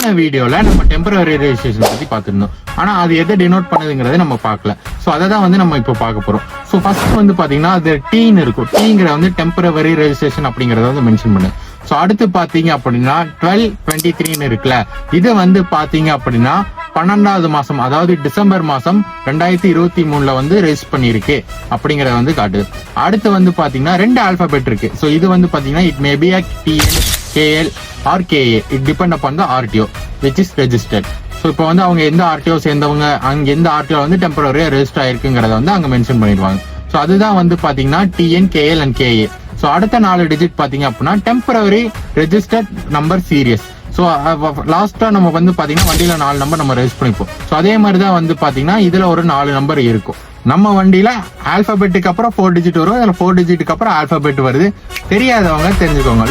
போன வீடியோல நம்ம டெம்பரரி ரெஜிஸ்ட்ரேஷன் பத்தி பார்த்திருந்தோம். ஆனா அது எதை டினோட் பண்ணுதுங்கிறத நம்ம பார்க்கல. சோ அதை தான் வந்து நம்ம இப்போ பார்க்க போறோம். சோ ஃபர்ஸ்ட் வந்து பாத்தீங்கன்னா அது டீன்னு இருக்கும். டீங்கிற வந்து டெம்பரரி ரெஜிஸ்ட்ரேஷன் அப்படிங்கறத வந்து மென்ஷன் பண்ணு. சோ அடுத்து பாத்தீங்க அப்படின்னா 12/23 இருக்குல்ல, இது வந்து பாத்தீங்க அப்படின்னா 12வது மாசம், அதாவது டிசம்பர் மாசம் 2023 வந்து ரெஜிஸ்டர் பண்ணிருக்கு அப்படிங்கறத வந்து காட்டுது. அடுத்து வந்து பாத்தீங்கன்னா 2 ஆல்பாபெட் இருக்கு. சோ இது வந்து பாத்தீங்கன்னா it may be a TN, KL or KA. It depend upon the RTO which is registered. So இப்போ வந்து அவங்க எந்த RTO சேர்ந்தவங்க, அங்க எந்த RTO வந்து டெம்பரரியா ரெஜிஸ்டர் ஆயிருக்குங்கிறத வந்து அங்க மென்ஷன் பண்ணிடுவாங்க. ஸோ அதுதான் வந்து பாத்தீங்கன்னா TN, KL and KA. So அடுத்த 4 டிஜிட் பாத்தீங்க அப்படின்னா temporary registered number serious. So லாஸ்டா நம்ம வந்து பாத்தீங்கன்னா வண்டியில 4 நம்பர் நம்ம ரெஜிஸ்டர் பண்ணிப்போம். ஸோ அதே மாதிரி தான் வந்து பாத்தீங்கன்னா இதுல ஒரு 4 நம்பர் இருக்கும். நம்ம வண்டியில ஆல்பாபெட்டுக்கு அப்புறம் 4 டிஜிட் வரும், அதுல 4 டிஜிட்டுக்கு அப்புறம் ஆல்பாபெட் வருது. தெரியாதவங்க தெரிஞ்சுக்கோங்க.